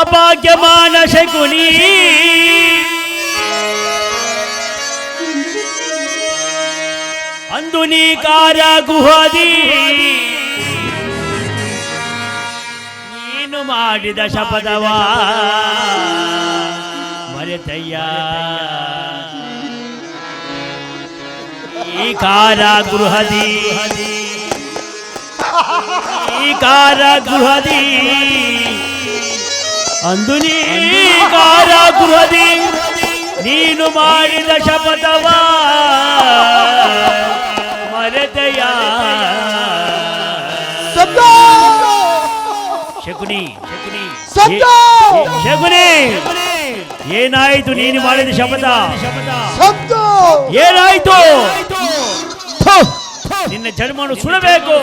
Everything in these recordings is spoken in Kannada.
ಅಭಾಗ್ಯಮಾನ ಶಕುನಿ ಅಂದು ನೀ ಕಾರಾಗೃಹದಿ ನೀನು ಮಾಡಿದ ಶಪಥವ ಮರೆತಯ್ಯ. ಈ ಕಾರಾಗೃಹದಿ ಅಂದು ನೀ ಕಾರಾಗೃಹದಿ ನೀನು ಮಾಡಿದ ಶಪಥವ ಮರೆತಯ್ಯ. ಶಕುನಿ ಏನಾಯ್ತು? ನೀನು ಮಾಡಿದ ಶಪಥ ಏನಾಯ್ತು? ನಿನ್ನ ಜನ್ಮನು ಸುಡಬೇಕು.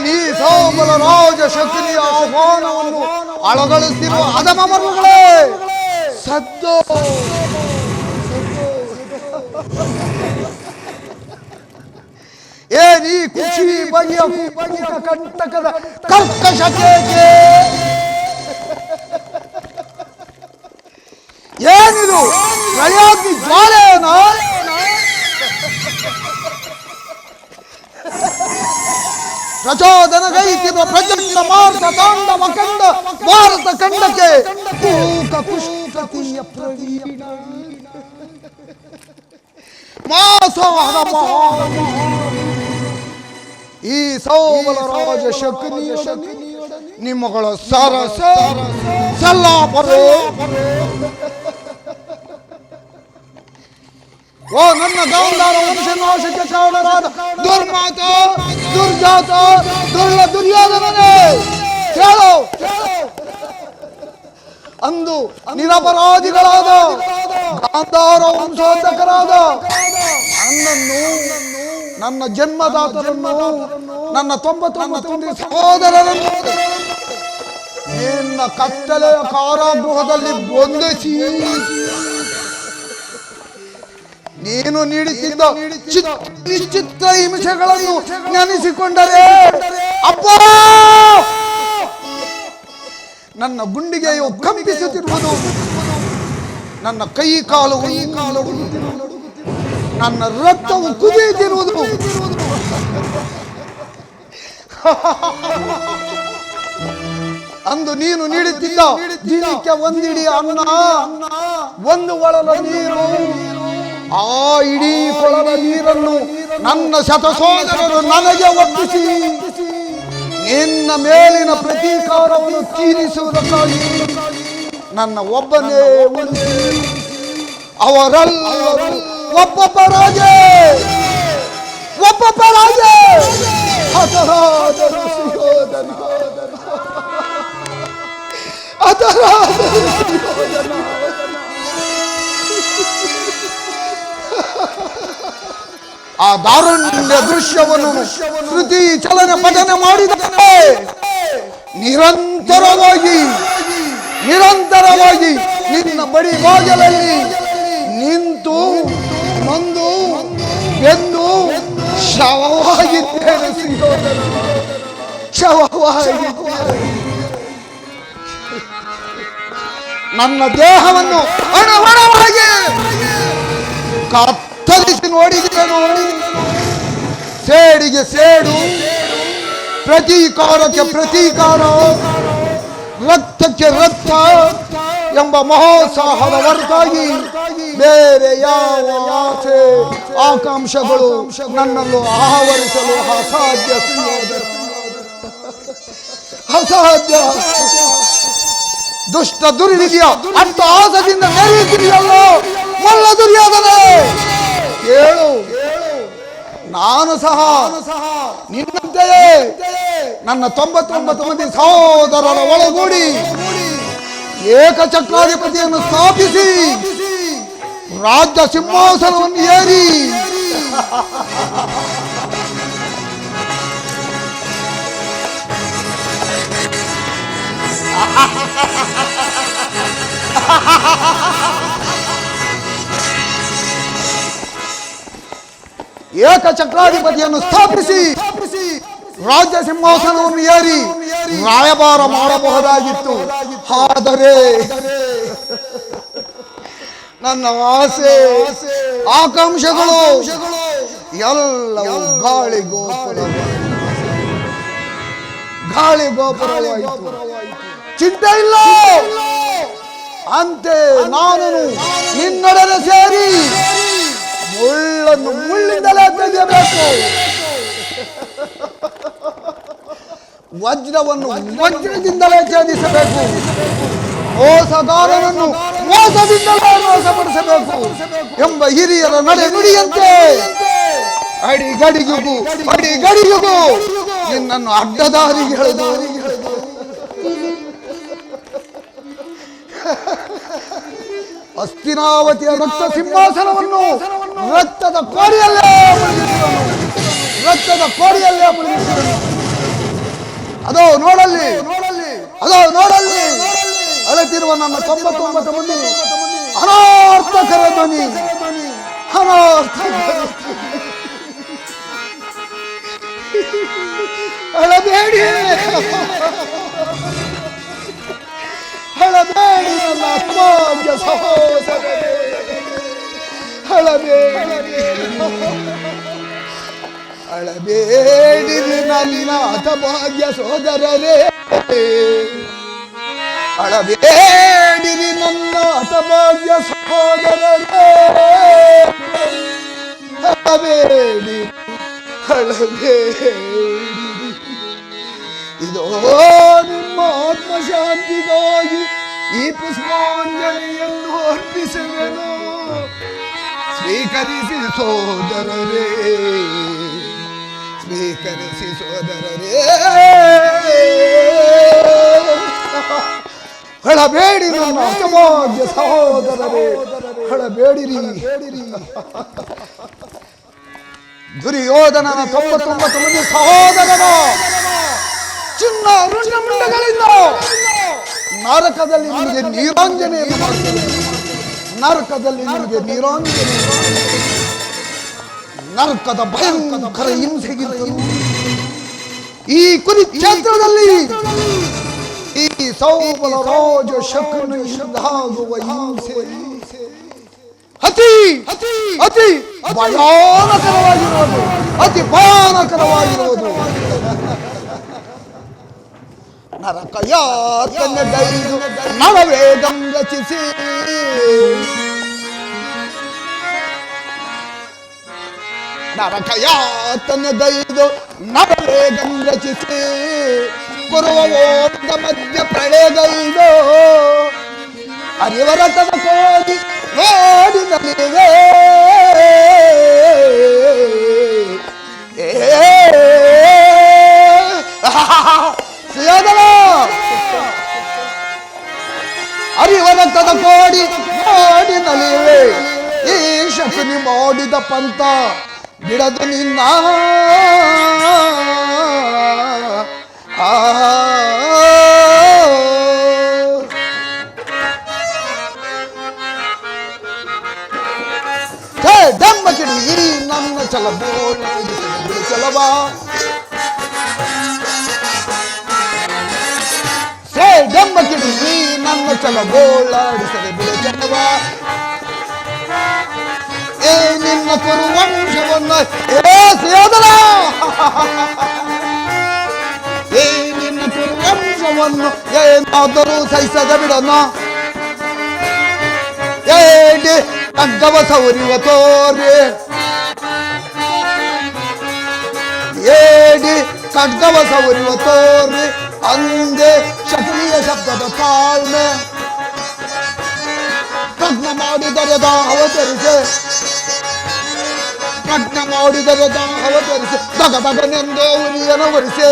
ನೀ ಸೋಮಲ ರಾಜ ಶಕುನಿಯ ಆಹ್ವಾನವನ್ನು ಅಳಗಳಿಸಿರುವ ಅಧಮ ಮರುಗಳೇ, ಸದ್ದು ನೀ ಖುಷಿ ಬಗೆಯ ಕಂಟಕದ ಕರ್ಕಶಕ್ಕೆ ಏನಿದು ಪ್ರಯಾಗಿ ಜ್ವಾಲೆಯನ? ಪ್ರಚೋದನಗೈತಿರುವ ಪ್ರಚಂಡ ಮಾರ್ಗ ತಾಂಡವ ಕಂಡ ಭಾರತ ಖಂಡಕ್ಕೆ ತೂಕ ಕುಷ್ಠತಿಯ ಪ್ರವೀಣ ಮಾಸವಾದ ಈ ಸೋಮಲ ರಾಜ ಶಕುನಿಯೊಡನೆ ನಿಮ್ಮಗಳ ಸರಸ ಸಲ್ಲಾಪರೆ. ಓ ನನ್ನ ಗೌಂಡಾರ ವಂಶನಾಶಕ್ಕೆ ಕಾರಣರಾದ ದುರ್ಮಾತ ದುರ್ಜಾತ ದುರ್ಯೋಧನನೇ, ಕೇಳು. ಅಂದು ನಿರಪರಾಧಿಗಳಾದ ಗಾಂಧಾರ ವಂಶೋದ್ಧಕರಾದ ನನ್ನನ್ನು, ನನ್ನ ಜನ್ಮದಾತರನ್ನು, ನನ್ನ 99 ಸಹೋದರರನ್ನು ನಿನ್ನ ಕತ್ತಲೆಯ ಕಾರಾಗೃಹದಲ್ಲಿ ಬಂಧಿಸಿ ನೀನು ನೀಡುತ್ತಿದ್ದ ನಿಶ್ಚಿತ್ರ ಹಿಂಸೆಗಳನ್ನು ನೆನೆಸಿಕೊಂಡರೆ ಅಪ್ಪ ನನ್ನ ಗುಂಡಿಗೆಯು ಕಂಪಿಸುತ್ತಿರುವುದು, ನನ್ನ ಕೈ ಕಾಲು ನನ್ನ ರಕ್ತವು ಕುದಿಯುತ್ತಿರುವುದು. ಅಂದು ನೀನು ನೀಡುತ್ತಿದ್ದ ದಿನಕ್ಕೆ ಒಂದಿಡಿ ಅನ್ನ, ಒಂದು ಒಳಲ ನೀರು, ಆ ಇಡೀ ಕೊಳಲ ನೀರನ್ನು ನನ್ನ ಶತಸೋದರರು ನನಗೆ ಒಪ್ಪಿಸಿ ನಿನ್ನ ಮೇಲಿನ ಪ್ರತೀಕಾರವನ್ನು ತೀರಿಸುವುದಕ್ಕಾಗಿ ನನ್ನ ಒಬ್ಬನೇ ಉಳಿಸಿ ಅವರೆಲ್ಲರೂ ಒಬ್ಬೊಬ್ಬ ರಾಜೇ ಹತರಾದರು. ಸುಯೋಧನ ಆ ದಾರುಣ್ಯ ದೃಶ್ಯವನ್ನು ಶ್ರುತಿ ಚಲನೆ ಪಠನೆ ಮಾಡಿದರೆ ನಿರಂತರವಾಗಿ ನಿನ್ನ ಬಡಿ ಬಾಗಿಲಲ್ಲಿ ನಿಂತು ನೊಂದು ಬೆಂದು ಶವವಾಗಿದ್ದೇನೆ. ಶವವಾಗಿದ್ದೇನೆ. ನನ್ನ ದೇಹವನ್ನು ಅಣವಣವಾಗಿ ಕತ್ತರಿಸಿ ನೋಡಿದೆನು. ಸೇಡಿಗೆ ಸೇಡು, ಪ್ರತೀಕಾರಕ್ಕೆ ಪ್ರತೀಕಾರ, ರಕ್ತಕ್ಕೆ ರಕ್ತ ಎಂಬ ಮಹೋತ್ಸಾಹದ ಹೊರತಾಗಿ ಬೇರೆ ಯಾವ ಆಸೆ ಆಕಾಂಕ್ಷೆಗಳು ನನ್ನನ್ನು ಆವರಿಸಲು ಅಸಾಧ್ಯ. ಅಸಾಧ್ಯ. ದುಷ್ಟ ದುರ್ವಿಧಿಯ ಅರ್ಥ ಆಸದಿಂದ ನೆರೆಯುತ್ತಿದೆಯಲ್ಲ ಮಲ್ಲ ದುರ್ಯೋಧನೆ, ಕೇಳು. ನಾನು ಸಹ ನಿನ್ನಂತೆಯೇ ನನ್ನ 99 ಮಂದಿ ಸಹೋದರರ ಒಳಗೂಡಿ ಏಕಚಕ್ರಾಧಿಪತಿಯನ್ನು ಸ್ಥಾಪಿಸಿ ರಾಜ್ಯ ಸಿಂಹಾಸನವನ್ನು ಏರಿ ಏಕಚಕ್ರಾಧಿಪತಿಯನ್ನು ಸ್ಥಾಪಿಸಿ ರಾಜ್ಯ ಸಿಂಹಾಸನವನ್ನು ಏರಿ ರಾಯಭಾರ ಮಾಡಬಹುದಾಗಿತ್ತು. ಆದರೆ ನನ್ನ ಆಸೆ ಆಕಾಂಕ್ಷೆಗಳು ಎಲ್ಲವೂ ಗಾಳಿ ಗೋಪುರವಾಯಿತು. ಚಿಂತೆ ಇಲ್ಲ, ಅಂತೆ ನಾನು ನಿನ್ನೊಡನೆ ಸೇರಿ ಮುಳ್ಳನ್ನು ಮುಳ್ಳಿಂದಲೇ ತೆಗೆಯಬೇಕು, ವಜ್ರವನ್ನು ವಜ್ರದಿಂದಲೇ ಛೇದಿಸಬೇಕು, ಮೋಸಗಾರನನ್ನು ಮೋಸದಿಂದಲೇ ಮೋಸಪಡಿಸಬೇಕು ಎಂಬ ಹಿರಿಯರ ನಡೆ ನುಡಿಯಂತೆ ಅಡಿಗಡಿಗೂ ನಿನ್ನನ್ನು ಅಡ್ಡದಾರಿಗೆ ಎಳೆದು ಹಸ್ತಿನಾವತಿಯ ರಕ್ತ ಸಿಂಹಾಸನವನ್ನು ರಕ್ತದ ಕೋಡಿಯಲ್ಲೇ ಮುಳುಗಿಸಿದನು. ಅದೋ ನೋಡಲ್ಲಿ ಅಳತಿರುವ ನನ್ನ 99 ಮಂದಿ ಅನಾರ್ಥಕರ ಧ್ವನಿ, ಅಳಬೇಡಿ ನನ್ನ ಅತ್ಮಾಗ್ಯ ಸಹೋದರರೇ, ಅಳಬೇಡಿರಿ ನನ್ನ ಹತಭಾಗ್ಯ ಸೋದರರೇ, ಅಳಬೇಡಿರಿ ನನ್ನ ಹತಭಾಗ್ಯ ಸಹೋದರರೇ, ಅಳಬೇಡಿ. ಇದೋ ನಿಮ್ಮ ಆತ್ಮಶಾಂತಿಗಾಗಿ ಈ ಪುಷ್ಪಾಂಜಲಿಯನ್ನು ಅರ್ಪಿಸುವೆನು, ಸ್ವೀಕರಿಸಿ ಸೋದರರೇ, ಅಳಬೇಡಿ ನನ್ನ ಅಸಮಾಜ್ಯ ಸಹೋದರರೇ, ಅಳಬೇಡಿರಿ. ದುರ್ಯೋಧನನ 99 ಮಂದಿ ಸಹೋದರನ ಚಿನ್ನ ರುಂಡಮುಂಡಗಳಿಂದ ನರಕದಲ್ಲಿ ನಿಮಗೆ ನೀರಾಂಜನೆಯನ್ನು ಮಾಡ್ತೇನೆ, ನರಕದ ಭಯಂಕರ ಹಿಂಸೆಗಿಂತಲೂ ಈ ಕುರುಕ್ಷೇತ್ರದಲ್ಲಿ ಈ ಸೌಬಲ ರಾಜ ಶಕುನಿಯಿಂದಾಗುವ ಹಿಂಸೆ ಅತಿ ಭಯಾನಕರವಾಗಿರುವುದು. ನರಕ ಯಾತನೆಗೈದು ನರವೇಗಂ ರಚಿಸಿ ಪೂರ್ವೋದ ಮಧ್ಯ ಪ್ರಳಯಗೈದು ಅರಿವರತದ ಕೋಡಿ ನೋಡಿನಲಿವೆ ಅರಿವರತದ ಕೋಡಿ ನೋಡಿನಲಿವೆ. ಈ ಶಕುನಿ ಮಾಡಿದ ಪಂಥ ಬಿಡದು ನಿನ್ನ ದಮ್ಮ ಕಿಡಿ ನನ್ನ ಚಲಬೋಳ ಚಲವಾ ದಮ್ಮ ಕಿಡಿ ನನ್ನ ಚಲಬೋಳಾಡಿಸದೆ ಬಿಡು ಚಲವಾ. ಏ ನಿನ್ನ ಕುರುವಂಶವನ್ನು ನಿನ್ನ ಕುರುವಂಶವನ್ನು ಏನಾದರೂ ಸಹಿಸದ ಬಿಡೋಣ. ಏಡಿ ಅಗ್ಗವ ಸೌರಿವ ತೋರಿ, ಏಡಿ ಖಡ್ಗವ ಸೌರಿವ ತೋರಿ ಅಂದೆ ಶಕುನಿಯ ಶಬ್ದದ ತಾಳ್ಮೆ ಪ್ರಜ್ಞ ಮಾಡಿದರೆ ಅವತರಿಸೆ, ಪ್ರಜ್ಞ ಮಾಡಿದರೆ ಅವತರಿಸೆ ದಗದಗನೆಂದೇ ಉರಿಯನ ಒರಿಸೆ,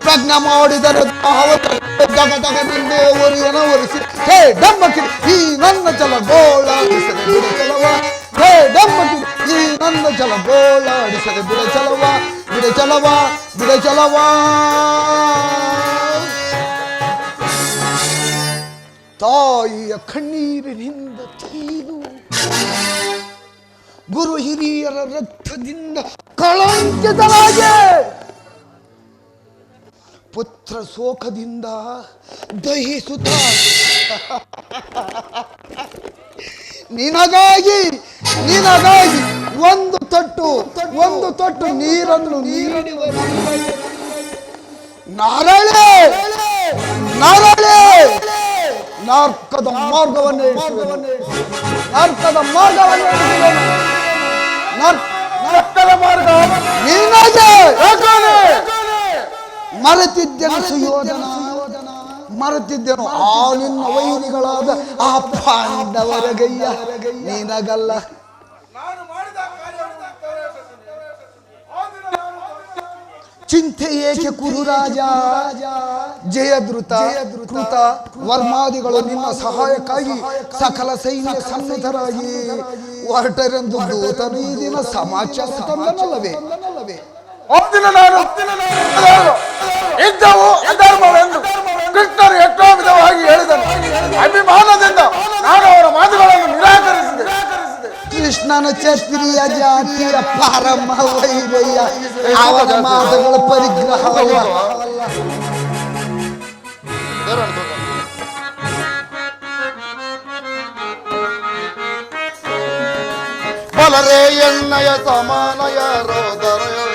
ಪ್ರಜ್ಞ ಮಾಡಿದರೆ ದಗದಗನೆಂದೇ ಉರಿಯನ ಒರಿಸೆ. ಹೇ ಡಮ್ಮಕಿ ಈ ನನ್ನ ಚಲ ಗೋಳಾಡಿಸದೆ ಬಿಡ ಚಲವ, ಹೇ ಡಮ್ಮಕಿ ಈ ನನ್ನ ಚಲ ಗೋಳಾಡಿಸದೆ ಬಿಡ ಚಲವ, ಬಿಡ ಚಲವ, ಬಿಡ ಚಲವ. ತಾಯಿಯ ಕಣ್ಣೀರಿನಿಂದ ತೀದು ಗುರು ಹಿರಿಯರ ರಕ್ತದಿಂದ ಕಳಂಕಿತರಾಗಿ ಪುತ್ರ ಶೋಕದಿಂದ ದಹಿಸುತ್ತ ನಿನಗಾಗಿ ಒಂದು ತೊಟ್ಟು ನೀರನ್ನು ನೀಡಿ ನರಳೆ ನರ್ಕದ ಮಾರ್ಗವನ್ನು ಮರೆತಿದ್ದೆನು ಸುಯೋಧನ, ಮರೆತಿದ್ದೆನು ಆ ನಿನ್ನ ವೈರಿಗಳಾದ ಆ ಪಾಂಡವರ ಗಯ್ಯ ನಿನಗಲ್ಲ. ಚಿಂತೆ ಏಕೆ ಕುರುರಾಜ, ಜಯದ್ರುತ ಕೃತ ವರ್ಮಾದಿಗಳು ನಿನ್ನ ಸಹಾಯಕ್ಕಾಗಿ ಸಕಲ ಸೈನ್ಯ ಸನ್ನಿಧರಾಗಿ ಹೊರಟರೆಂದು ದೂತನು ಈ ದಿನ ಸಮಾಚಾರ ತಂದನಲ್ಲವೇ? ಇದ್ದವು ಅಧರ್ಮವೆಂದು ಕೃಷ್ಣರು ಎಷ್ಟೋ ವಿಧವಾಗಿ ಹೇಳಿದನು. ಅಭಿಮಾನದಿಂದ ನಾನು ಅವರ ಮಾತುಗಳನ್ನು ನಿರಾಕರಿಸಿದೆ. ಕೃಷ್ಣನ ಕ್ಷತ್ರಿಯ ಜಾತಿಯ ಪರಮ ವೈರಯ್ಯ, ಅವನ ಮಾತುಗಳ ಪರಿಗ್ರಹವಲ್ಲ. ಬಲರೇ ಎಣ್ಣೆಯ ಸಮಾನ ಯಾರೋ ದೊರೆಯೋ,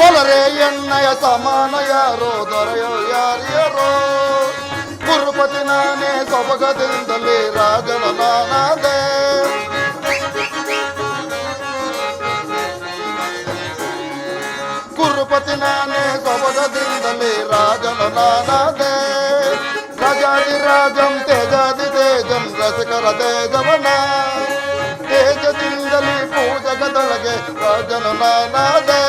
ಬಲರೇ ಎಣ್ಣೆಯ ಸಮಾನ ಯಾರೋ ದೊರೆಯೋ ಯಾರ್ಯಾರೋ. ಗುರುಪತಿ ನಾನೇ ಸೊಬಗದಿಂದಲೇ ರಾಜನ ನಾನಾದೆ. ಗುರುಪತಿ ನಾನೇ ಸೊಬಗದಿಂದಲೇ ರಾಜನ ನಾನಾದೆ. ರಾಜಾದಿ ರಾಜಂ ತೇಜಾದಿ ತೇಜಂ ರಸಿಕರ ತೇಜವನ. ತೇಜದಿಂದಲೇ ಪೂಜಕದೊಳಗೆ ರಾಜನ ನಾನಾದೆ.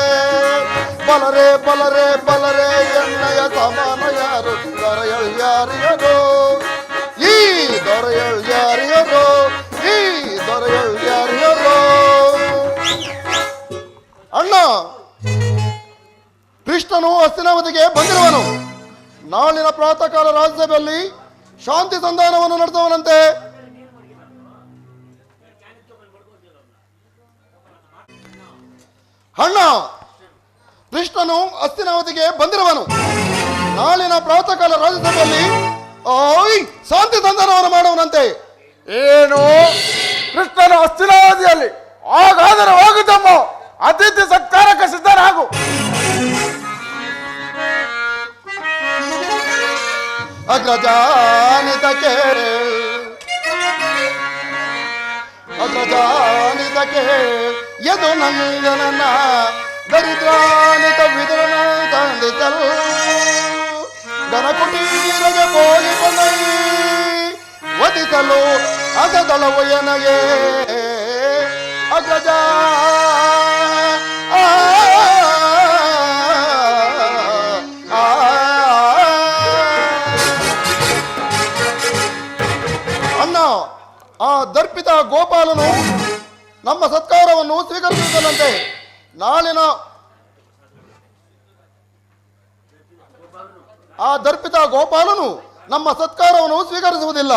ಬಲರೇ ಬಲರೇ ಬಲರೇ ಎಣ್ಣೆಯ ಸಮಾನ ಯಾರು ದೊರೆಯಳು ಯಾರಿಯರೋ. ಈ ದೊರೆಯಳು ಯಾರಿಯರೋ, ಈ ದೊರೆಯಳು ಯಾರಿಯರೋ. ಅಣ್ಣ, ಕೃಷ್ಣನು ಹಸ್ತಿನಾವತಿಗೆ ಬಂದಿರುವನು. ನಾಳಿನ ಪ್ರಾತಃ ಕಾಲ ರಾಜ್ಯಸಭೆಯಲ್ಲಿ ಶಾಂತಿ ಸಂಧಾನವನ್ನು ನಡೆಸುವನಂತೆ. ಅಣ್ಣ, ಕೃಷ್ಣನು ಹಸ್ತಿನಾವತಿಗೆ ಬಂದಿರುವನು. ನಾಳಿನ ಪ್ರಾತಃ ಕಾಲ ರಾಜ್ಯಸಭೆಯಲ್ಲಿ ಶಾಂತಿ ಸಂಧಾನವನ್ನು ಮಾಡುವನಂತೆ. ಏನು ಕೃಷ್ಣನು ಹಸ್ತಿನಾವತಿಯಲ್ಲಿ? ಹಾಗಾದರೆ ಹೋಗುತ್ತಮ್ಮ, ಅತಿಥಿ ಸತ್ಕಾರಕ್ಕೆ ಸಿದ್ಧರಾಗು. ಅಗ್ರಜಾನಿತ ಯದು ನಂದನ ದರಿದ್ರಾನಿತ ವಿದುರನ ತಂದಿತಲ್. ಗನ ಕುಟೀರಗೆ ಹೋಗಿ ವದಿಸಲು ಅಸದಳವಯನಗೆ ಅಗ್ರಜ. ಅಣ್ಣ, ಆ ದರ್ಪಿತ ಗೋಪಾಲನು ನಮ್ಮ ಸತ್ಕಾರವನ್ನು ಸ್ವೀಕರಿಸುತ್ತಾನಂತೆ. ನಾಳಿನ ಆ ದರ್ಪಿತ ಗೋಪಾಲನು ನಮ್ಮ ಸತ್ಕಾರವನ್ನು ಸ್ವೀಕರಿಸುವುದಿಲ್ಲ.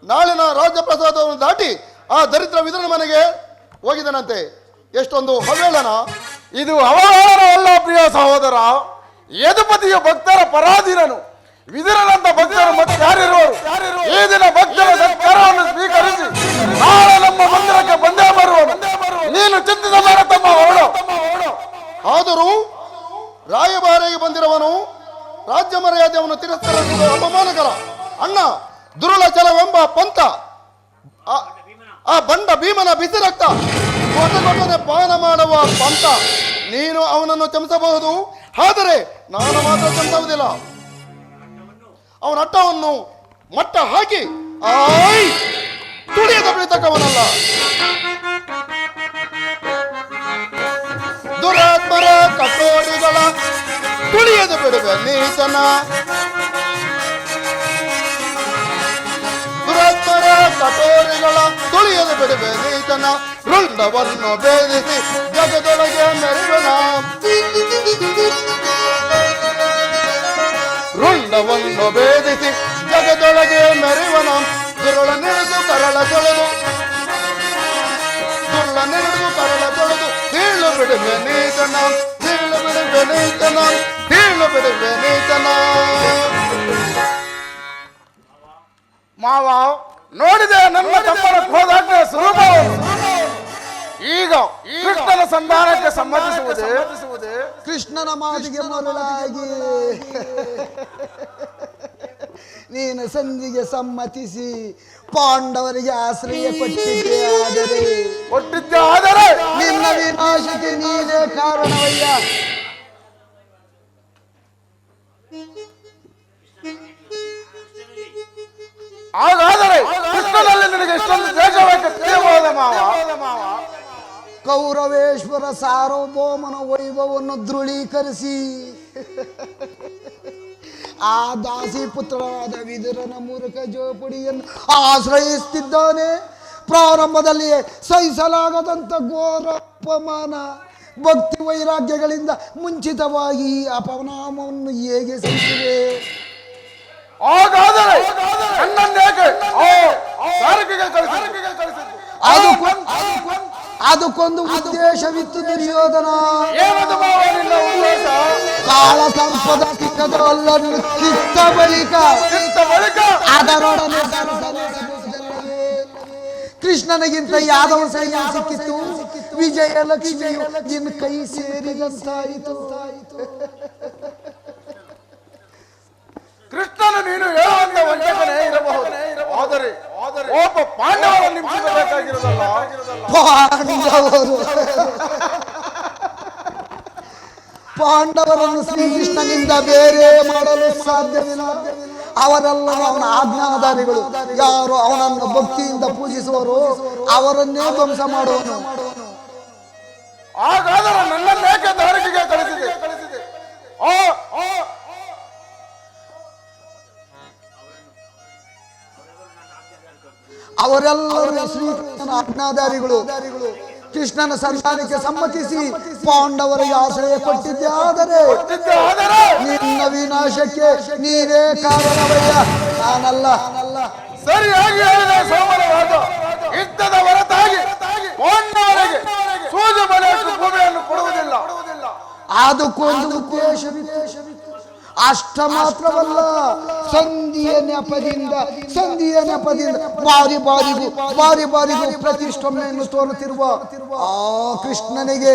ನಾಳಿನ ರಾಜ್ಯ ಪ್ರಸಾದವನ್ನು ದಾಟಿ ಆ ದರಿದ್ರ ವಿದುರನ ಮನೆಗೆ ಹೋಗಿದನಂತೆ. ಎಷ್ಟೊಂದು ಹವೇಳನ! ಇದು ಅವಮಾನವಲ್ಲ ಪ್ರಿಯ ಸಹೋದರ. ಯದುಪತಿಯ ಭಕ್ತರ ಪರಾಧೀನನು. ವಿದುರನಂತ ಭಕ್ತರು ಮತ್ತೆ ಯಾರಿರುವರು? ಈ ದಿನ ಭಕ್ತರ ಸತ್ಕಾರವನ್ನು ಸ್ವೀಕರಿಸಿ ನಾಳೆ ನಮ್ಮ ಮಂದಿರಕ್ಕೆ ಬಂದೇ ಬರುವನು. ನೀನು ಚಿಂತಿಸಬೇಡ ತಮ್ಮ, ಹೊರಡು. ಆದರೂ ರಾಯಭಾರಿಗೆ ಬಂದಿರುವನು ರಾಜ್ಯ ಮರ್ಯಾದೆಯನ್ನು ತಿರಸ್ಕರಿಸುವುದು ಅಪಮಾನಕರ. ಅಣ್ಣ, ದುರುಳಚಲವೆಂಬ ಪಂಥ, ಆ ಬಂಡ ಭೀಮನ ಬಿಸಿ ರಕ್ತ ಕೊಟ್ಟನೆ ಪಾನ ಮಾಡುವ ಪಂಥ. ನೀನು ಅವನನ್ನು ಕ್ಷಮಿಸಬಹುದು, ಆದರೆ ನಾನು ಮಾತ್ರ ಕ್ಷಮಿಸುವುದಿಲ್ಲ. ಅವನ ಅಟ್ಟವನ್ನು ಮಟ್ಟ ಹಾಕಿ ತುಳಿಯದ ಬಿಡಿತಕ್ಕವನಲ್ಲ. ದುರಾತ್ಮರ ಕಟೋರಿಗಳ ತುಳಿಯದು ಬಿಡುವೆ ನೀತನ. ದುರಾತ್ಮರ ಕಟೋರಿಗಳ ತುಳಿಯದು ಬಿಡುವೆ ನೀತನ. ರುಂಡವನ್ನು ಭೇದಿಸಿ ಜಗದೊಳಗೆ ಮೆರೆವನ. ತೊಳೆದು ಸುಳ್ಳನ್ನೆರಡು ಕರಳ ತೊಳೆದು ಕೀಳು ಬಿಡುವೆ ನೀತನ ಕೀಳು ಬಿಡುವೆ ನೀತನ ಕೀಳು ಬಿಡುವೆ ನೀತನ. ಮಾವ ನೋಡಿದೆ ನನ್ನ ತಮ್ಮನ ಕ್ರೋಧಾಗ್ನಿಯ ಸ್ವರೂಪವನ್ನು. ಈಗ ಕೃಷ್ಣನ ಸಂಧಾನಕ್ಕೆ ಸಮ್ಮತಿಸುವುದೇ? ಕೃಷ್ಣನ ಮಾತಿಗೆ ಮರುಳಾಗಿ ನೀನು ಸಂಧಿಗೆ ಸಮ್ಮತಿಸಿ ಪಾಂಡವರಿಗೆ ಆಶ್ರಯ ಕೊಟ್ಟಿದ್ದೆ ಆದರೆ ನಿನ್ನ ವಿನಾಶಕ್ಕೆ ನೀನೇ ಕಾರಣವಯ್ಯ. ಹಾಗಾದರೆ ಕೃಷ್ಣನಲ್ಲಿ ನಿನಗೆ ಇಷ್ಟೊಂದು ದ್ವೇಷವಾಗಿ ತಿಳಿಯಬಹುದ ಮಾವ? ಕೌರವೇಶ್ವರ ಸಾರ್ವಭೌಮನ ವೈಭವವನ್ನು ದೃಢೀಕರಿಸಿ ಆ ದಾಸಿ ಪುತ್ರರಾದ ವಿದುರನ ಮೂರ್ಖ ಜೋಪುಡಿಯನ್ನು ಆಶ್ರಯಿಸುತ್ತಿದ್ದಾನೆ. ಪ್ರಾರಂಭದಲ್ಲಿ ಸಹಿಸಲಾಗದಂತ ಘೋರ ಅಪಮಾನ ಭಕ್ತಿ ವೈರಾಗ್ಯಗಳಿಂದ ಮುಂಚಿತವಾಗಿ ಈ ಅಪನಾಮವನ್ನು ಹೇಗೆ ಸಹಿಸಿವೆ? ಅದಕ್ಕೊಂದು ಉದ್ದೇಶವಿತ್ತು ದುರ್ಯೋಧನ. ಕಾಳ ಸಂಪದ ಕಿತ್ತದಲ್ಲನ್ನು ಕಿತ್ತ ಬಳಿಕ ಅದರೊಡನೆ ಕೃಷ್ಣನಿಗಿಂತ ಯಾದವ ಸೈನ್ಯ ಸಿಕ್ಕಿತ್ತು. ವಿಜಯಲಕ್ಷ್ಮಿಯು ನಿನ್ನ ಕೈ ಸೇರಿದಂತಾಯಿತು. ಕೃಷ್ಣನು ನೀನು ಹೇಳುವಂತ ವಂಚಕನೇ ಇರಬಹುದು, ಆದರೆ ಒಬ್ಬ ಪಾಂಡವರ ನಿಮಿಷಬೇಕಾಗಿರೋದಲ್ಲ. ಪಾಂಡವರನ್ನು ಶ್ರೀಕೃಷ್ಣನಿಂದ ಬೇರೆ ಮಾಡಲು ಸಾಧ್ಯವಿಲ್ಲ. ಅವರೆಲ್ಲ ಅವನ ಆಜ್ಞಾಧಾರಿಗಳು. ಯಾರು ಅವನನ್ನು ಭಕ್ತಿಯಿಂದ ಪೂಜಿಸುವರೋ ಅವರನ್ನೇ ಧ್ವಂಸ ಮಾಡುವನು. ಹಾಗಾದರೆ ನನ್ನನ್ನೇಕೆ ದಾರಿಗೆಗೆ ಕಳಿಸಿದೆ? ಅವರೆಲ್ಲರೂ ಶ್ರೀಕೃಷ್ಣನ ಆಜ್ಞಾಧಾರಿಗಳು. ಕೃಷ್ಣನ ಸಂಧಾನಕ್ಕೆ ಸಮ್ಮತಿಸಿ ಪಾಂಡವರಿಗೆ ಆಶ್ರಯ ಕೊಟ್ಟಿದ್ದೆ ಆದರೆ ನಿನ್ನ ವಿನಾಶಕ್ಕೆ ನೀನೇ ಕಾರಣವಯ್ಯ, ನಾನಲ್ಲ. ಸರಿಯಾಗಿ ಹೇಳಿದ ಸೋಮರರಾಜ. ಯುದ್ಧದ ಹೊರತಾಗಿ ಪಾಂಡವರಿಗೆ ಸೂಜು ಬಲೆಯಷ್ಟು ಭೂಮಿಯನ್ನು ಕೊಡುವುದಿಲ್ಲ. ಅದಕ್ಕೊಂದು ಉದ್ದೇಶವಿದೆ. ಅಷ್ಟ ಮಾತ್ರವಲ್ಲ, ಸಂಧಿಯ ನೆಪದಿಂದ ಬಾರಿ ಬಾರಿಗೂ ಪ್ರತಿಷ್ಠೆಯನ್ನು ತೋರುತ್ತಿರುವ ಆ ಕೃಷ್ಣನಿಗೆ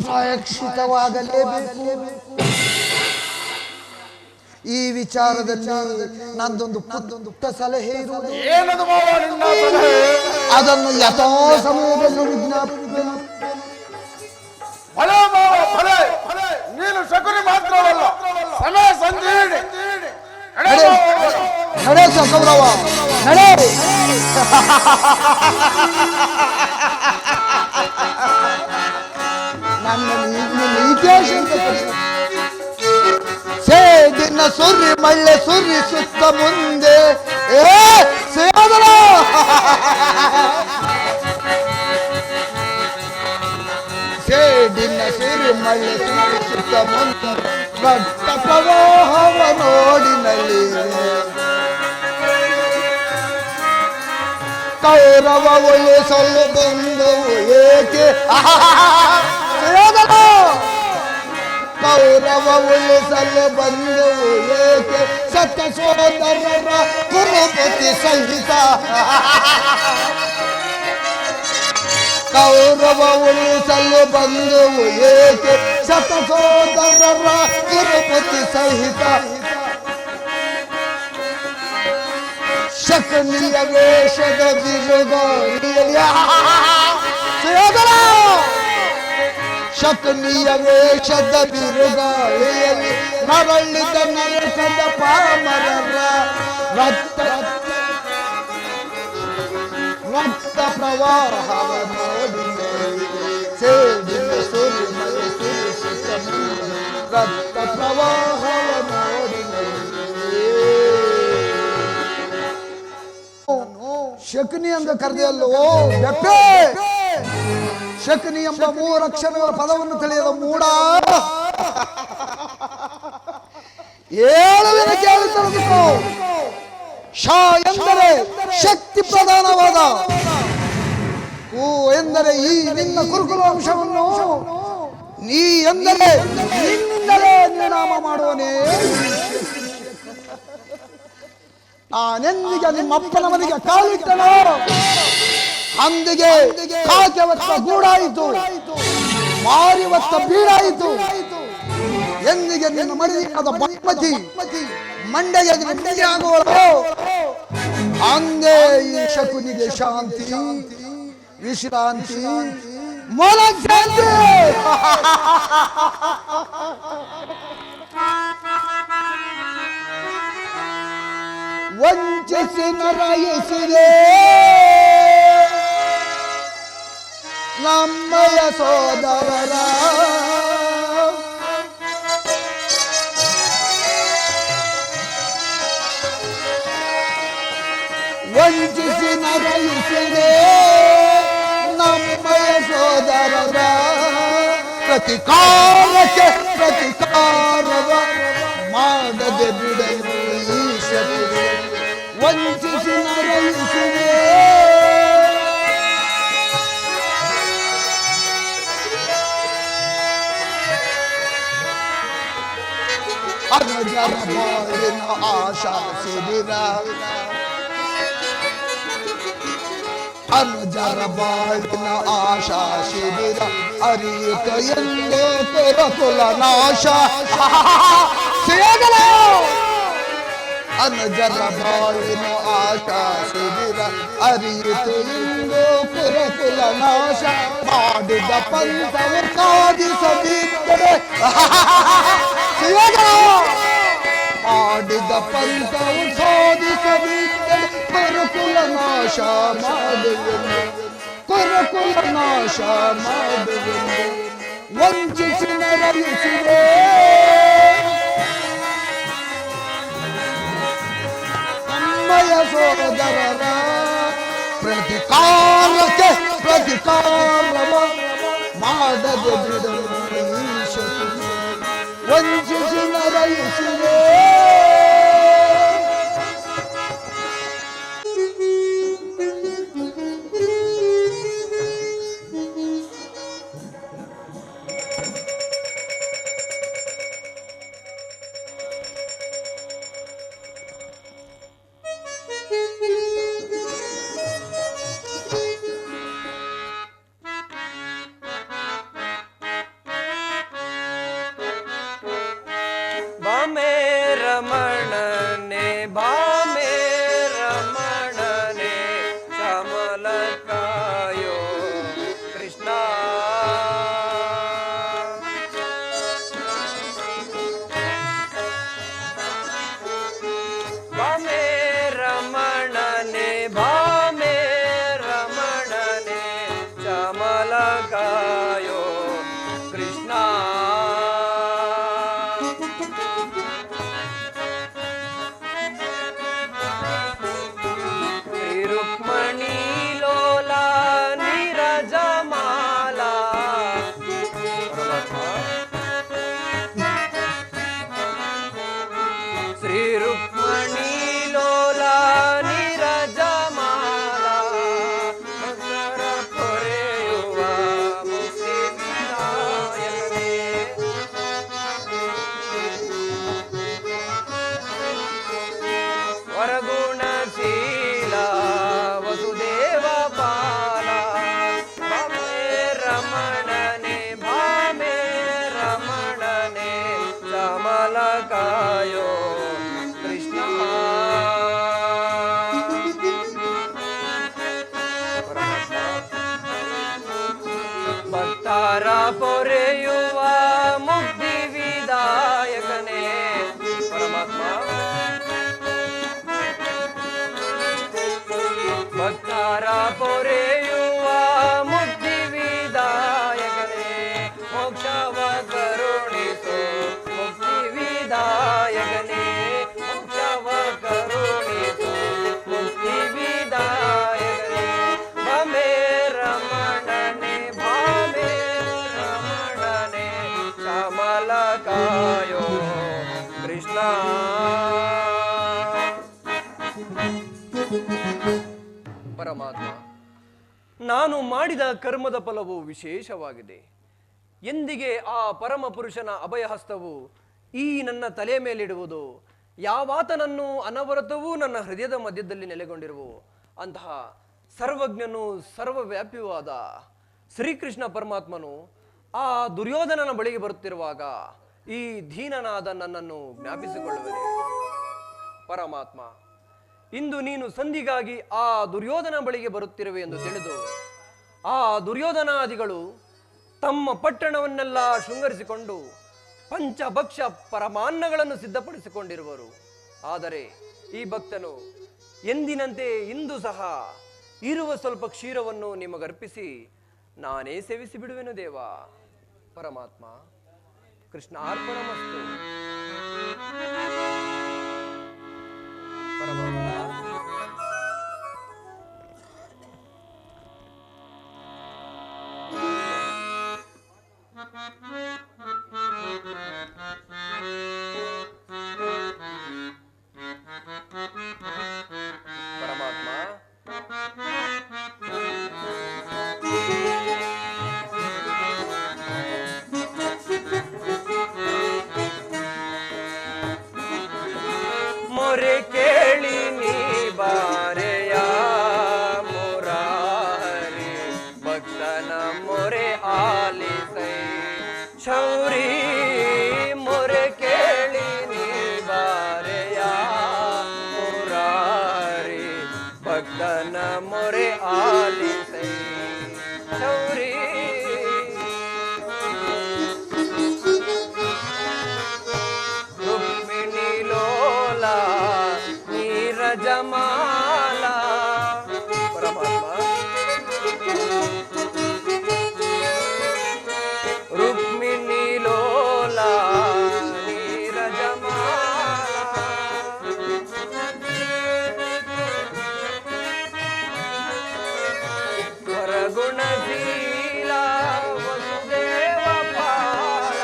ಪ್ರಾಯಶ್ಚಿತವಾಗಲೇಬೇಕು. ಈ ವಿಚಾರದಲ್ಲಿ ನಂದೊಂದು ಪುಟ್ಟ ಸಲಹೆ ಇರುವುದು. ಅದನ್ನು ಯಥಾ ಸಮಯದಲ್ಲಿ ವಿಜ್ಞಾಪಿಸುತ್ತೇನೆ. ನೀನು ಶಕುನಿ ಮಾತ್ರವಲ್ಲ, ಸಮಯ ಸಂಜೀವಿನಿ. ನಡೆ ಕೌರವ, ನಡೆ. ನನ್ನ ಇತಿಹಾಸ ಸೇದಿನ ಸುರಿ ಮಳ್ಳೆ ಸುರಿ ಸುತ್ತ ಮುಂದೆ ಸೇದನ ಸೇಡಿನ ಸಿರಿ ಮಳ್ಳೆ ಸುರಿ ಸುತ್ತ ಮುಂದೆ ರಕ್ತ ಪ್ರವಾಹವ ನೋಡಿನಲ್ಲಿ ಕೌರವ ಉಳಿಸಲು ಬಂದು ಏಕೆ ಕೌರವ ಉಳಿಸಲು ಬಂದು ಏಕೆ ಸತ್ತ ಸೋದರರ ಕುರುಪತಿ ಸಹಿತ ಕೌರವ ಉಳಿಸಲು ಬಂದು ಏಕೆ ಸತ ಸೋದರರ ಕುರುಪತಿ ಸಹಿತ ಶಕುನಿಯ ವೇಷದ ಬಿರುಗಾಳಿಯಲ್ಲಿ ಶಕುನಿಯ ವೇಷದ ಬಿರುಗಾಳಿಯಲ್ಲಿ ನರಳಿದ ನರಕದ ಪಾಮರರ ರಕ್ತ ಪ್ರವಾಹವ ನೋಡಿ ಸೇಡಿನ ಸುರಿ ಮಳೆ ಸುರಿಸುತ್ತ ರಕ್ತ ಪ್ರವಾಹವ ನೋಡಿ ಶಕುನಿ ಅಂತ ಕರೆದೆಯಲ್ಲೋ ಬೆಪ್ಪೆ. ಶಕುನಿ ಎಂಬ 3 ಅಕ್ಷರಗಳ ಪದವನ್ನು ತಿಳಿಯದ ಮೂಡ ಹೇಳುವಿನ ಕೇಳುತ್ತಿರಬೇಕು. ಶ ಎಂದರೆ ಶಕ್ತಿ ಪ್ರಧಾನವಾದ, ಓ ಎಂದರೆ ಈ ನಿನ್ನ ಕುರುಕುಲಾಂಶವನ್ನು, ನೀ ಎಂದರೆ ನಿನ್ನಿಂದಲೇ ನಿರ್ನಾಮ ಮಾಡುವನೇ. ನಾನೆಂದಿಗೆ ನಿಮ್ಮಪ್ಪನ ಮನೆಗೆ ಕಾಲಿಟ್ಟನೋ ಅಂದಿಗೆ ಕಾಕೆ ಹೊತ್ತ ಗೂಡಾಯಿತು, ಮಾರಿ ಹೊತ್ತ ಬೀಡಾಯಿತು. ಎಂದಿಗೆ ನಿನ್ನ ಮಡಿಯಾದ ಬಾಮತಿ ಮಂಡೆಗೆ ನಿಮಗೆ ಆಗುವಳು ಅಂದೇ ಈ ಶಕುನಿಗೆ ಶಾಂತಿ, ವಿಶ್ರಾಂತಿ, ಮನಃಶಾಂತಿ. ವಂಚಿಸಿ ನರಯಿಸಿದೆ ನಮ್ಮಯ ಸೋದರರ, ವಂಚಿಸಿ ನರಯಿಸಿದೆ ನಮ್ಮಯ ಸೋದರರ. ಪ್ರತಿಕಾರಕ್ಕೆ ಪ್ರತಿಕಾರವ ಮಾಡದೆ ಬಿಡಲು ಈಶ್ವರರು, ವಂಚಿಸಿ ನರಯಿಸಿದೆ. ಅನಜರ ಬಾಳಿನ ಆಶಾ ಶಿಬಿರ, ಅನುಜರ ಬಾಳಿನ ಆಶಾ ಶಿಬಿರ ಅರಿಯುತ್ತ ಎಲ್ಲೋ ಕುಲ ನಾಶ. ಅನುಜರ ಬಾಳಿನ ಆಶಾ ಶಿಬಿರ ಅರಿಯುತ್ತ ಎಲ್ಲೋ ಕುಲ ನಾಶ. ಮಾಡಿದ ಪಂಥವು ಸಾಧಿಸದಿದ್ದರೆ, ಮಾಡಿದ ಪಂಥವು ಸಾಧಿಸದಿದ್ದರೆ ಕುರುಕುಲ ನಾಶ ಮಾಡುವೆನು, ಕುರುಕುಲ ನಾಶ ಮಾಡುವೆನು. ವಂಚಿಸಿ ನರಯಿಸಿದೆ ನಮ್ಮಯ ಸೋದರರ. ಪ್ರತಿಕಾರಕ್ಕೆ ಪ್ರತಿಕಾರವ ಮಾಡದೆ ಬಿಡಲು ಈಶ್ವರನು, ವಂಚಿಸಿ ನರಯಿಸಿದೆ. ಪೊರೆಯುವ ಮುಕ್ತಿ ವಿದಾಯಕನೇ ಪರಮಾತ್ಮ. ಭಕ್ತರ ಪೊರೆಯುವ ಮುಕ್ತಿ ವಿದಾಯಕನೇ, ಮೋಕ್ಷವ ಕರುಣಿಸೋ ಮುಕ್ತಿ ವಿದಾಯಕನೇ, ಮೋಕ್ಷವ ಕರುಣಿಸೋ ಮುಕ್ತಿ ವಿದಾಯಕನೇ. ಭಮೆ ರಮಣನೆ ಭಮೆ ರಮಣನೆ ಪರಮಾತ್ಮ, ನಾನು ಮಾಡಿದ ಕರ್ಮದ ಫಲವು ವಿಶೇಷವಾಗಿದೆ. ಎಂದಿಗೆ ಆ ಪರಮ ಪುರುಷನ ಅಭಯಹಸ್ತವು ಈ ನನ್ನ ತಲೆಯ ಮೇಲಿಡುವುದು, ಯಾವಾತನನ್ನು ಅನವರತವೂ ನನ್ನ ಹೃದಯದ ಮಧ್ಯದಲ್ಲಿ ನೆಲೆಗೊಂಡಿರುವು ಅಂತಹ ಸರ್ವಜ್ಞನು ಸರ್ವವ್ಯಾಪಿಯೂ ಆದ ಶ್ರೀಕೃಷ್ಣ ಪರಮಾತ್ಮನು ಆ ದುರ್ಯೋಧನನ ಬಳಿಗೆ ಬರುತ್ತಿರುವಾಗ ಈ ದೀನನಾದ ನನ್ನನ್ನು ಜ್ಞಾಪಿಸಿಕೊಳ್ಳುವನೆ. ಪರಮಾತ್ಮ, ಇಂದು ನೀನು ಸಂಧಿಗಾಗಿ ಆ ದುರ್ಯೋಧನ ಬಳಿಗೆ ಬರುತ್ತಿರುವೆ ಎಂದು ತಿಳಿದು ಆ ದುರ್ಯೋಧನಾದಿಗಳು ತಮ್ಮ ಪಟ್ಟಣವನ್ನೆಲ್ಲ ಶೃಂಗರಿಸಿಕೊಂಡು ಪಂಚಭಕ್ಷ ಪರಮಾನ್ನಗಳನ್ನು ಸಿದ್ಧಪಡಿಸಿಕೊಂಡಿರುವರು. ಆದರೆ ಈ ಭಕ್ತನು ಎಂದಿನಂತೆ ಇಂದು ಸಹ ಇರುವ ಸ್ವಲ್ಪ ಕ್ಷೀರವನ್ನು ನಿಮಗರ್ಪಿಸಿ ನಾನೇ ಸೇವಿಸಿ ಬಿಡುವೆನು ದೇವ. ಪರಮಾತ್ಮ, ಕೃಷ್ಣಾರ್ಪಣಮಸ್ತು. ಪರಮಾತ್ಮ, ಮೊರೆ ಕೇಳಿ ನೀ ಬಾರೆಯ ಮುರಾರಿ, ಭಕ್ತನ ಮೊರೆ ಆಲಿಸೈ ಶೌರಿ. ಮೊರೆ ಕೇಳಿ ನೀ ಬಾರೆಯ ಮುರಾರಿ, ಭಕ್ತನ ಮೊರೆ ಆಲಿಸೈ ಶೌರಿ. ಜಮಾಲ. ಪರಮಾತ್ಮ, ರುಕ್ಮಿಣಿ ಲೋಲ ನೀರ ಜಮಾಲ. ವರಗುಣಶೀಲ ವಸುದೇವ ಪಾಲ.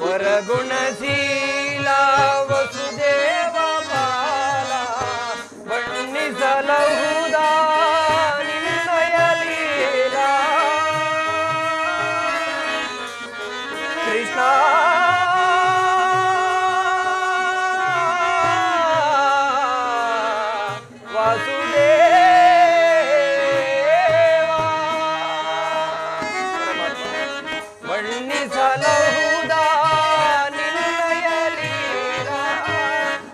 ವರಗುಣಶೀಲ ವಸುದೇವ ಬಾಲ, ಬಣ್ಣಿಸಲಹುದ ನಿನ್ನಯ ಲೀಲಾ. ಕೃಷ್ಣ ವಾಸುದೇವ, ಬಣ್ಣಿಸಲಹುದ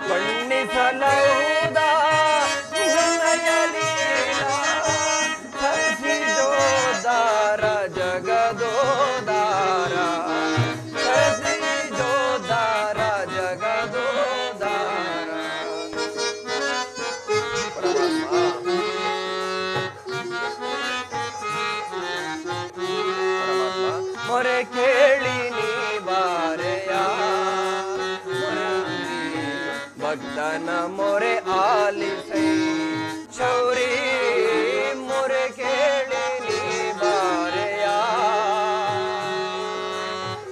ಬಣ್ಣಿಸಲಹುದ ನಿನ್ನಯ ಲೀಲಾ. ಸಸಿಜೋದಾರ ಜಗದೋದಾರ, ಸಸಿಜೋದಾರ ಜಗದೋದಾರ. ಪರಮಾತ್ಮ, ಮೊರೆ ಕೇಳಿ ನೀ ಬಾರೆಯ ಭಕ್ತನ ಮೊರೆ ಆಲಿಸೈ ಶೌರಿ. ಮೊರೆ ಕೇಳಿ ನೀ ಬಾರೆಯ,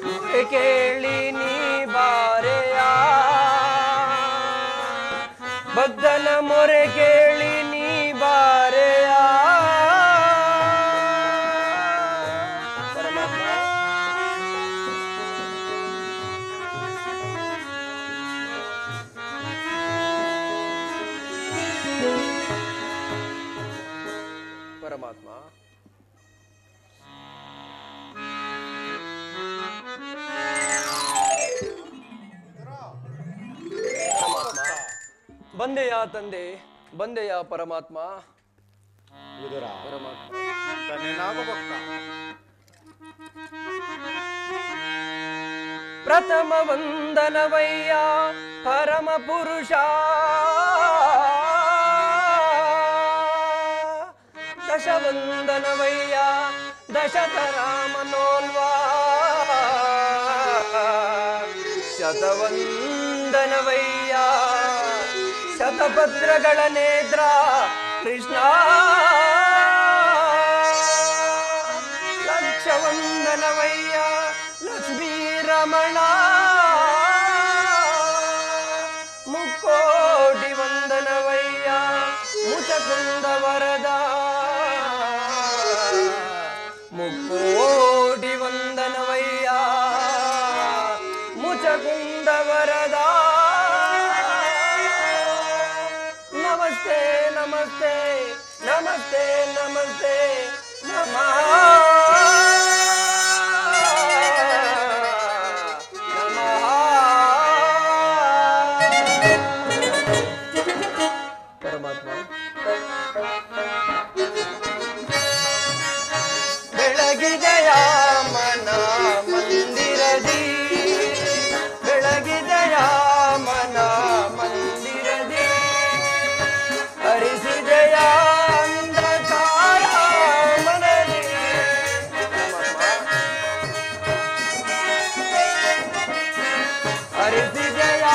ಮೊರೆ ಕೇಳಿ ನೀ ಬಾರೆಯ, ಭಕ್ತನ ಮೊರೆ ಕೇಳಿ ನೀ ಬಾರೆಯ. ಪರಮಾತ್ಮ, ಬಂದೆಯ ತಂದೆ, ಬಂದೆಯ ಪರಮಾತ್ಮ. ಪರಮಾತ್ಮ, ಪ್ರಥಮ ವಂದನವಯ್ಯ ಪರಮ ಪುರುಷ. ದಶವಂದನವಯ್ಯ ದಶತರಾಮನೋಲ್ವಾ. ಶತವಂದನವಯ್ಯ ಶತಪತ್ರಗಳ ನೇತ್ರ ಕೃಷ್ಣ. ಲಕ್ಷವಂದನವಯ್ಯ ಲಕ್ಷ್ಮೀ ರಮಣ. ಮುಚಕುಂದ ವರದ ಮುಕ್ಕೋಟಿ ವಂದನವಯ್ಯ ಮುಚಕುಂದ ವರದ ನಮಸ್ತೆ ನಮಸ್ತೆ ನಮಸ್ತೆ ನಮಸ್ತೆ ನಮಃ ಪರಮಾತ್ಮ ಬೆಳಗಿದೆಯ ಮನ ಮಂದಿರದಿ ಬೆಳಗಿದೆಯ ಮನ ಮಂದಿರದಿ ಹರಿಸಿದೆಯ ಅಂಧಕಾರ ಮನದಿ ಹರಿಸಿದೆಯ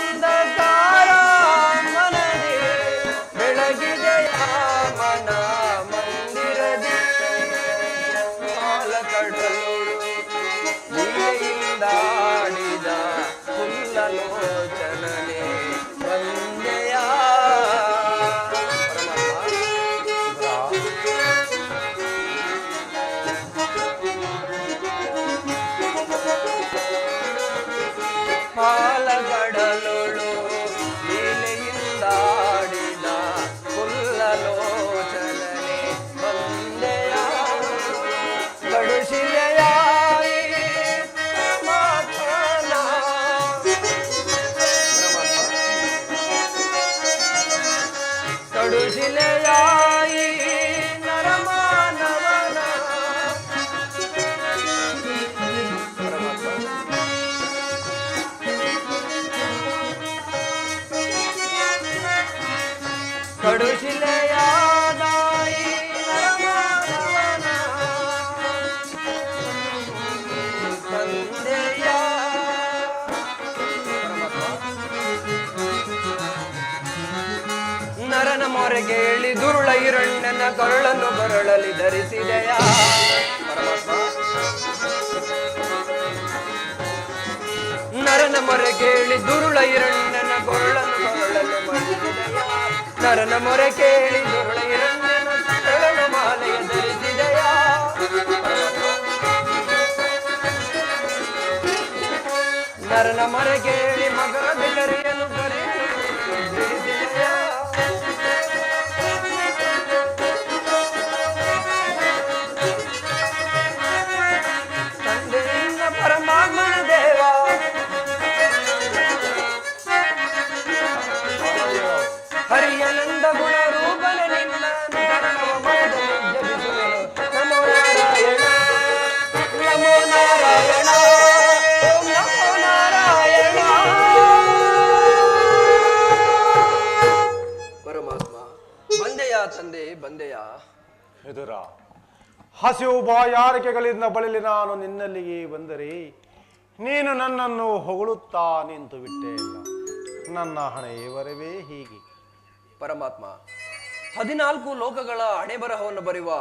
ಅಂಧಕಾರ ಮನದಿ ಬೆಳಗಿದೆಯ ಮನ ಮಂದಿರದಿ ಹಾಲಕಡಲೋಳು ನೀಡೆಯಿಂದಾಡಿದ ಕುಲ್ಲಲೋಚನನೆ ವಂದೆಯ ಪಾಲಗಡಲೊಳು ಲೀಲೆಯಿಂದಾಡಿದ ಕುಲ್ಲಲೋಚನನೆ ವಂದೆಯ ಗಡುಶಿಲೆಯಾಯಿ ಪರಮಾತ್ಮನ ಗಡುಶಿಲೆಯಾಯಿ ನರಮಾನವನ ಪರಮಾತ್ಮ ಕಡುಶಿಲೆಯಾದಾಯಿ ನರಮಾನವನ ತಂದೆಯ ನರನ ಮೊರೆಗೇಳಿ ದುರುಳ ಹಿರಣ್ಣನ ಕರುಳನ್ನು ಬರಳಲಿ ಧರಿಸಿದೆಯ ಪರಮಾತ್ಮ ನರನ ಮೊರೆಗೇಳಿ ದುರುಳ ಹಿರಣ್ಣನ ಕೊರಳನ್ನು ಕೊರಳಲು ಮಾಡಿಸಿದೆಯ ನರನ ಮೊರೆ ಕೇಳಿ ದುರುಳ ಹಿರಣ್ಣನ ಕೊರಳನು ಮಾಲೆಯ ಧರಿಸಿದೆಯ ನರನ ಮೊರೆ ಕೇಳಿ ಮಗರ ಬಿಲ್ಲರಿಯನ್ನು ಬಿಡಿಸಿದೆಯ ತಂದೆಯಿಂದ ಪರಮಾತ್ಮನ ದೇವ ಹರಿಯನಂದ ಗುಣ ರೂಪನ ನಿನ್ನ ಕರ್ಣವ ಮನದಲ್ಲಿ ಜಪಿಸುವೆನು ನಮೋ ನಾರಾಯಣ ನಮೋ ನಾರಾಯಣ ಓಂ ನಮೋ ನಾರಾಯಣ ಪರಮಾತ್ಮ ಬಂದೆಯ ತಂದೆ ಬಂದೆಯ ಎದುರ ಹಸಿವು ಬಾಯಾರಿಕೆಗಳಿಂದ ಬಳಲಿ ನಾನು ನಿನ್ನಲ್ಲಿಗೆ ಬಂದರೆ ನೀನು ನನ್ನನ್ನು ಹೊಗಳುತ್ತಾ ನಿಂತು ಬಿಟ್ಟೇ ಇಲ್ಲ. ನನ್ನ ಹಣೆಯವರವೇ ಹೀಗೆ. ಪರಮಾತ್ಮ 14 ಲೋಕಗಳ ಹಣೆ ಬರಹವನ್ನು ಬರೆಯುವ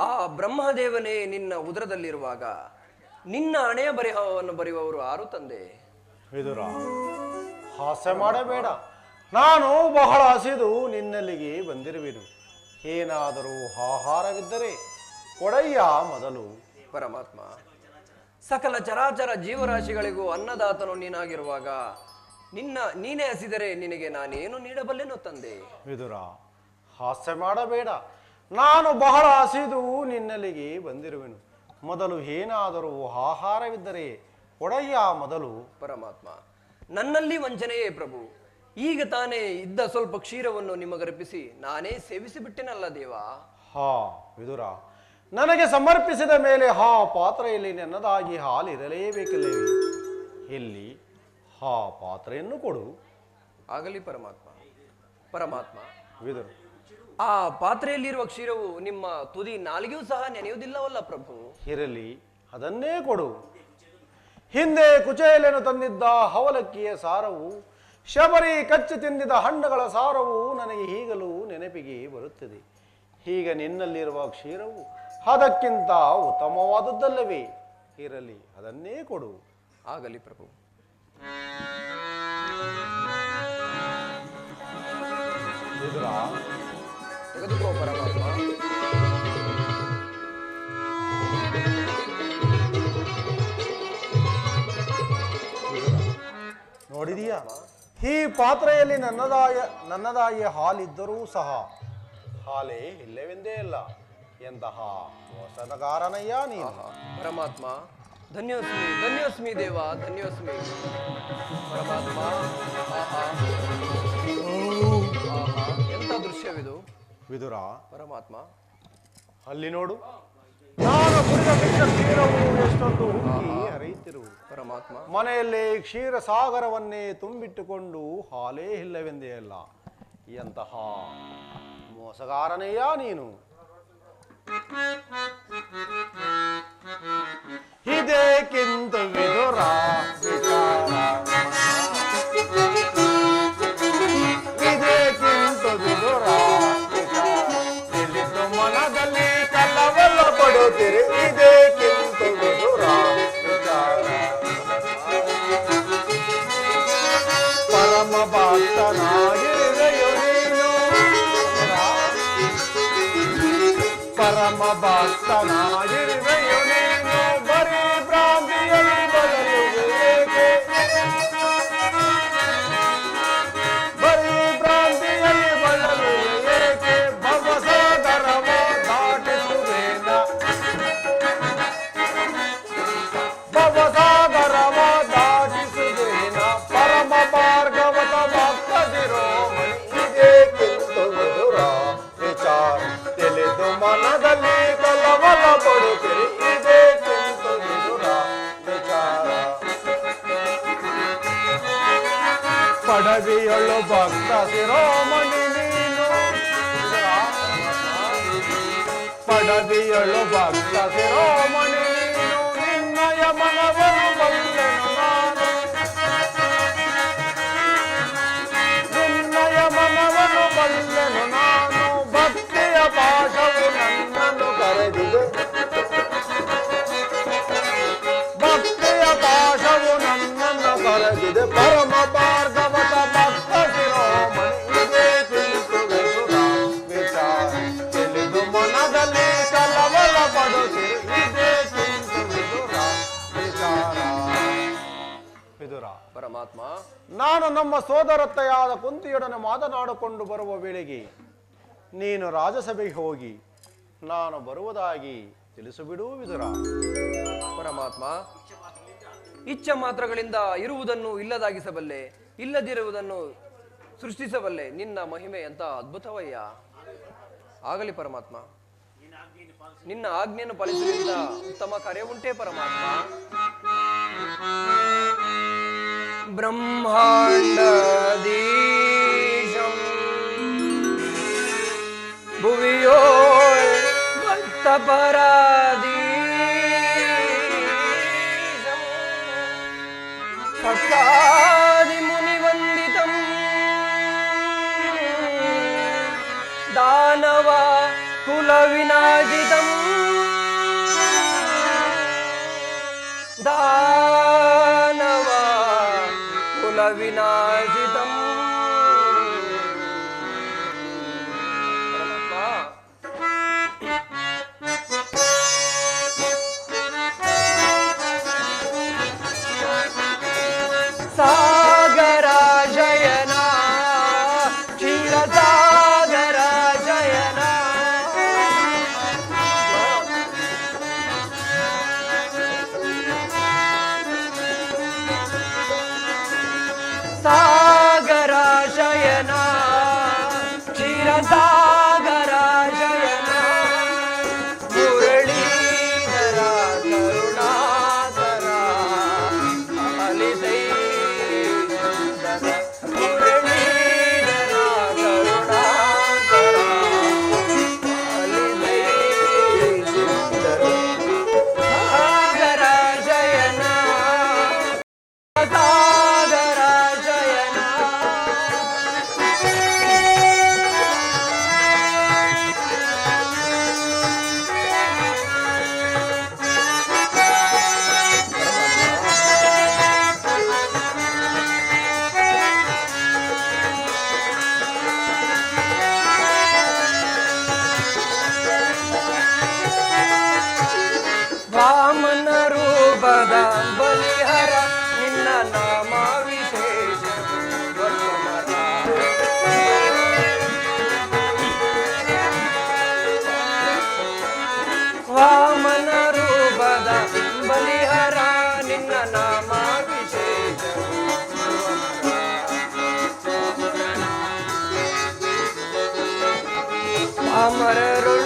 ಆ ಬ್ರಹ್ಮದೇವನೇ ನಿನ್ನ ಉದರದಲ್ಲಿರುವಾಗ ನಿನ್ನ ಹಣೆಯ ಬರಹವನ್ನು ಬರೆಯುವವರು ಯಾರು ತಂದೆ? ವಿದುರ, ಹಾಸ್ಯ ಮಾಡಬೇಡ. ನಾನು ಬಹಳ ಹಸಿದು ನಿನ್ನಲ್ಲಿಗೆ ಬಂದಿರುವೆನು. ಏನಾದರೂ ಆಹಾರವಿದ್ದರೆ ಕೊಡಯ್ಯ ಮೊದಲು. ಪರಮಾತ್ಮ, ಸಕಲ ಚರಾಚರ ಜೀವರಾಶಿಗಳಿಗೂ ಅನ್ನದಾತನು ನೀನಾಗಿರುವಾಗ ನೀನೇ ಹಸಿದರೆ ನಿನಗೆ ನಾನೇನು ನೀಡಬಲ್ಲೆನೋ ತಂದೆ? ವಿದುರ, ಹಾಸ್ಯ ಮಾಡಬೇಡ. ನಾನು ಬಹಳ ಹಸಿದು ನಿನ್ನಲ್ಲಿಗೆ ಬಂದಿರುವೆನು. ಮೊದಲು ಏನಾದರೂ ಆಹಾರವಿದ್ದರೆ ಕೊಡಯ್ಯ ಮೊದಲು. ಪರಮಾತ್ಮ, ನನ್ನಲ್ಲಿ ವಂಚನೆಯೇ ಪ್ರಭು. ಈಗ ತಾನೇ ಇದ್ದ ಸ್ವಲ್ಪ ಕ್ಷೀರವನ್ನು ನಿಮಗರ್ಪಿಸಿ ನಾನೇ ಸೇವಿಸಿ ಬಿಟ್ಟೆನಲ್ಲ ದೇವ. ಹಾ ವಿದುರ, ನನಗೆ ಸಮರ್ಪಿಸಿದ ಮೇಲೆ ಹಾ ಪಾತ್ರೆಯಲ್ಲಿ ನನ್ನದಾಗಿ ಹಾಲಿರಲೇಬೇಕಿಲ್ಲವೇ? ಎಲ್ಲಿ ಹಾ ಪಾತ್ರೆಯನ್ನು ಕೊಡು. ಆಗಲಿ ಪರಮಾತ್ಮ. ಪರಮಾತ್ಮ, ವಿದುರ, ಆ ಪಾತ್ರೆಯಲ್ಲಿರುವ ಕ್ಷೀರವು ನಿಮ್ಮ ತುದಿ ನಾಲಿಗೆಯೂ ಸಹ ನೆನೆಯುವುದಿಲ್ಲವಲ್ಲ ಪ್ರಭು? ಇರಲಿ, ಅದನ್ನೇ ಕೊಡು. ಹಿಂದೆ ಕುಚೇಲನು ತಂದಿದ್ದ ಅವಲಕ್ಕಿಯ ಸಾರವು, ಶಬರಿ ಕಚ್ಚಿ ತಿಂದಿದ ಹಣ್ಣುಗಳ ಸಾರವು ನನಗೆ ಈಗಲೂ ನೆನಪಿಗೆ ಬರುತ್ತದೆ. ಈಗ ನಿನ್ನಲ್ಲಿರುವ ಕ್ಷೀರವು ಅದಕ್ಕಿಂತ ಉತ್ತಮವಾದದ್ದಲ್ಲವೇ? ಇರಲಿ, ಅದನ್ನೇ ಕೊಡು. ಆಗಲಿ ಪ್ರಭು. ವಿದುರ, ತೆಗೆದುಕೋ ಪರಮಾತ್ಮ. ನೋಡಿದೀಯಾ, ಈ ಪಾತ್ರೆಯಲ್ಲಿ ನನ್ನದಾಗಿ ಹಾಲಿದ್ದರೂ ಸಹ ಹಾಲೇ ಇಲ್ಲವೆಂದೇ ಇಲ್ಲ. ಎಂತಹ ಮೋಸಗಾರನಯ್ಯ ನೀನು. ಪರಮಾತ್ಮ, ಧನ್ಯೋಸ್ಮಿ ಧನ್ಯೋಸ್ಮಿ ದೇವ, ಧನ್ಯೋಸ್ಮಿ ಪರಮಾತ್ಮ. ಆಹಾ ಆಹಾ, ಎಂಥ ದೃಶ್ಯವಿದು ವಿದುರ. ಪರಮಾತ್ಮ. ಅಲ್ಲಿ ನೋಡು, ನಾನು ಕುಡಿದ ಕೆಟ್ಟ ಕ್ಷೀರವು ಎಷ್ಟೊಂದು ಹುಕ್ಕಿ ಹರಿಯುತ್ತಿರುವುದು. ಪರಮಾತ್ಮ, ಮನೆಯಲ್ಲಿ ಕ್ಷೀರ ಸಾಗರವನ್ನೇ ತುಂಬಿಟ್ಟುಕೊಂಡು ಹಾಲೇ ಇಲ್ಲವೆಂದೇ ಅಲ್ಲ. ಎಂತಹ ಮೋಸಗಾರನೆಯಾ ನೀನು. ಇದಕ್ಕಿಂತ ವಿದುರ ಇದಕ್ಕಿಂತ ವಿದುರ ತಿಳಿದು ಮನದಲ್ಲಿ ಕಲ್ಲವಲ್ಲ ಪಡುತ್ತೀರಿ. ಇದಕ್ಕಿಂತ ವಿದುರ ಪರಮ ಭಕ್ತನಾಗಿರುವೆಯೋ ನೀನು. ಪರಮ ಭಕ್ತನಾಗಿರುವೆಯೋ ನೀನು. ಬರೀ ಭ್ರಾಂತಿಯಲ್ಲಿ ಬದಲುವಿರೇಕೆ, ಬರೀ ಭ್ರಾಂತಿಯಲ್ಲಿ ಬದಲುವಿರೇಕೆ. ಭವಸಾಗರವ ದಾಟಿಸುವೇನ, ಭವಸಾಗರವ ದಾಟಿಸುವೇನ. ಪರಮ ಭಾರ್ಗವತ ಭಕ್ತದಿರೋಮಣಿ. ಇದಕ್ಕಿಂತ ಮಧುರ ವಿಚಾರ ತಿಳಿದು ಮನದಲ್ಲಿ ಕಲವಲ ಪಡುತ್ತೀರಿ. ಇದಕ್ಕಿಂತ ಮಧುರ ವಿಚಾರ. ಪಡವಿಯೊಳು ಭಕ್ತ ಶಿರೋಮಣಿ ನೀನು. ಪಡವಿಯೊಳು ಭಕ್ತ ಶಿರೋಮಣಿ ನೀನು. ನಿನ್ನಯ ಮನವನ್ನು ಬಲ್ಲೆನು ನಾನು. ನಿನ್ನಯ ಮನವನ್ನು ಬಲ್ಲೆನು ನಾನು. ಭಕ್ತಿಯ ಪಾಶವು ನನ್ನನ್ನು ಕರೆದಿದೆ. ಭಕ್ತಿಯ ಪಾಶವು ನನ್ನನ್ನು ಕರೆದಿದೆ. ಪರಮ ಭಾರ್ಗವತ ಭಕ್ತ ಶಿರೋಮಣಿ. ಇದಕ್ಕಿಂತ ವಿದುರ ವಿಚಾರ ತಿಳಿದು ಮನದಲ್ಲಿ ಕಲವಲ ಪಡುತ್ತೀರಿ. ಇದಕ್ಕಿಂತ ವಿದುರ ವಿಚಾರ. ವಿದುರ, ಪರಮಾತ್ಮ. ನಾನು ನಮ್ಮ ಸೋದರತ್ತೆಯಾದ ಕುಂತಿಯೊಡನೆ ಮಾತನಾಡಿಕೊಂಡು ಬರುವ ವೇಳೆಗೆ ನೀನು ರಾಜಸಭೆಗೆ ಹೋಗಿ ನಾನು ಬರುವುದಾಗಿ ತಿಳಿಸಿಬಿಡು ವಿದುರ. ಪರಮಾತ್ಮ, ಇಚ್ಛೆ ಮಾತ್ರಗಳಿಂದ ಇರುವುದನ್ನು ಇಲ್ಲದಾಗಿಸಬಲ್ಲೆ, ಇಲ್ಲದಿರುವುದನ್ನು ಸೃಷ್ಟಿಸಬಲ್ಲೆ. ನಿನ್ನ ಮಹಿಮೆ ಎಂತ ಅದ್ಭುತವಯ್ಯ. ಆಗಲಿ ಪರಮಾತ್ಮ, ನಿನ್ನ ಆಜ್ಞೆಯನ್ನು ಪಾಲಿಸುವುದರಿಂದ ಉತ್ತಮ ಕಾರ್ಯ ಉಂಟೇ ಪರಮಾತ್ಮ. ಬ್ರಹ್ಮಾಂಡದೀಶಂ ಭುವಿಯೋ ಭಕ್ತ ಪರಾಧೀಶಂ ಸತ್ಯಾದಿ ಮುನಿವಂದಿತಂ ದಾನವ ಕುಲ ವಿನಾಜಿತಂ ದಾನವ ಕುಲ ವಿನಾಜಿತಂ. ಸಾಗರ ಜಯನ ಕ್ಷೀರ ಸಾಗರ ಜಯನ. ಸಾಗರ ಶಯನ ಕ್ಷೀರ ಸಾಗರ ಶಯನ. ಮುರಳೀಧರ ಕರುಣಾಕರ ಅಲಿದೈ ಮುರಳೀಧರ ಕರುಣಾಕರ ಅಲಿದೈ ಸಾಗರ ಶಯನ ಸಾಗರ ಶಯನ. ಅಮರರು